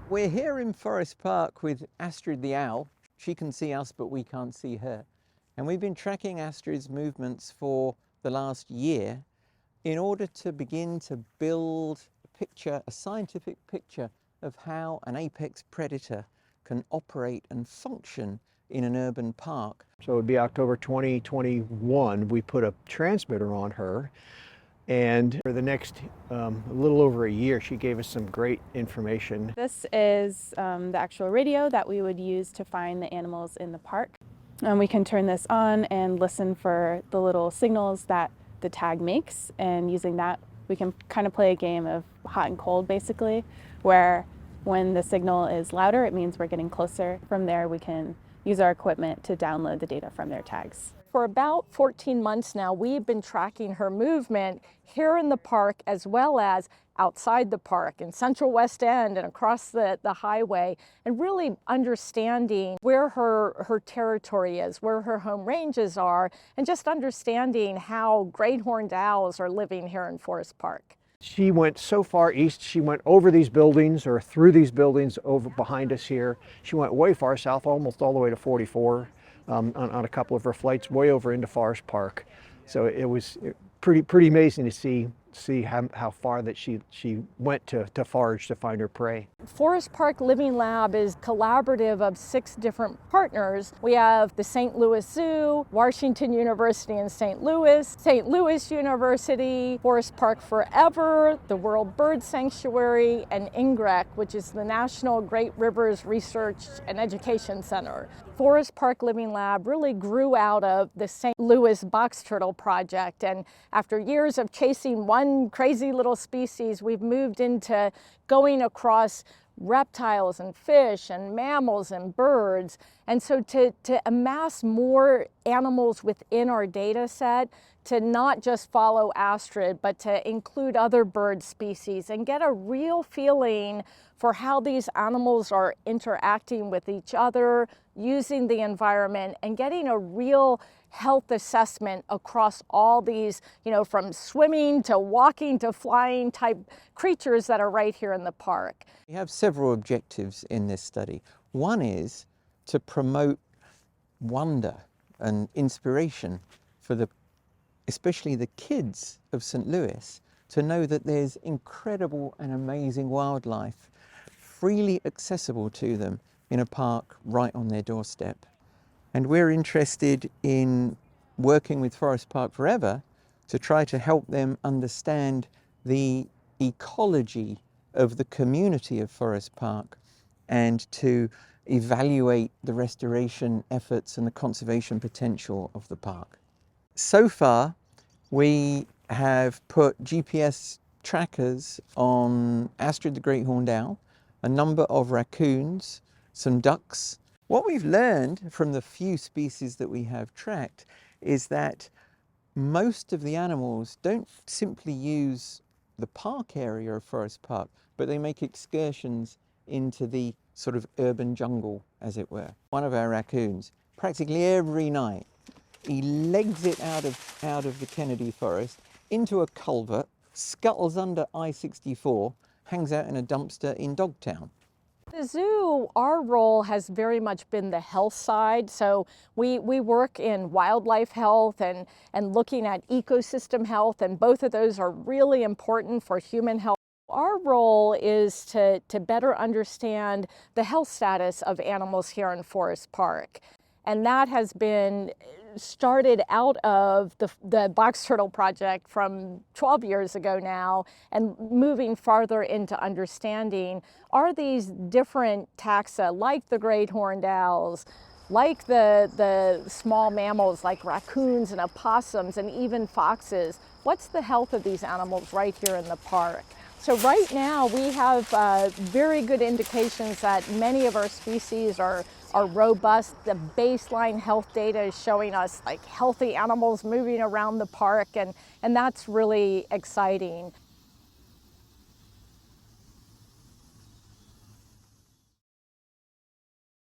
We're here in Forest Park with Astrid the owl. She can see us, but we can't see her. And we've been tracking Astrid's movements for the last year in order to begin to build a picture, a scientific picture of how an apex predator can operate and function in an urban park. So it would be October 2021, we put a transmitter on her. And for the next a little over a year, she gave us some great information. This is the actual radio that we would use to find the animals in the park. And we can turn this on and listen for the little signals that the tag makes. And using that, we can kind of play a game of hot and cold, basically, where when the signal is louder, it means we're getting closer. From there, we can use our equipment to download the data from their tags. For about 14 months now, we've been tracking her movement here in the park as well as outside the park in Central West End and across the highway, and really understanding where her territory is, where her home ranges are, and just understanding how great horned owls are living here in Forest Park. She went so far east, she went over these buildings or through these buildings over behind us here. She went way far south, almost all the way to 44 on a couple of her flights, way over into Forest Park. So it was pretty amazing to see how far that she went to forage to find her prey. Forest Park Living Lab is collaborative of 6 different partners. We have the St. Louis Zoo, Washington University in St. Louis University, Forest Park Forever, the World Bird Sanctuary, and NGREC, which is the National Great Rivers Research and Education Center. Forest Park Living Lab really grew out of the St. Louis box turtle project, and after years of chasing one crazy little species, we've moved into going across reptiles and fish and mammals and birds. And so to amass more animals within our data set, to not just follow Astrid, but to include other bird species and get a real feeling for how these animals are interacting with each other, using the environment, and getting a real health assessment across all these, from swimming to walking to flying type creatures that are right here in the park. We have several objectives in this study. One is to promote wonder and inspiration for especially the kids of St. Louis, to know that there's incredible and amazing wildlife freely accessible to them in a park right on their doorstep. And we're interested in working with Forest Park Forever to try to help them understand the ecology of the community of Forest Park and to evaluate the restoration efforts and the conservation potential of the park. So far, we have put GPS trackers on Astrid the great horned owl, a number of raccoons, some ducks. What we've learned from the few species that we have tracked is that most of the animals don't simply use the park area of Forest Park, but they make excursions into the sort of urban jungle, as it were. One of our raccoons, practically every night, he legs it out of the Kennedy Forest into a culvert, scuttles under I-64, hangs out in a dumpster in Dogtown. The zoo, our role has very much been the health side. So we work in wildlife health and looking at ecosystem health, and both of those are really important for human health. Our role is to better understand the health status of animals here in Forest Park. And that has been started out of the box turtle project from 12 years ago now, and moving farther into understanding, are these different taxa, like the great horned owls, like the small mammals like raccoons and opossums and even foxes, what's the health of these animals right here in the park? So right now we have very good indications that many of our species are robust. The baseline health data is showing us like healthy animals moving around the park, and that's really exciting.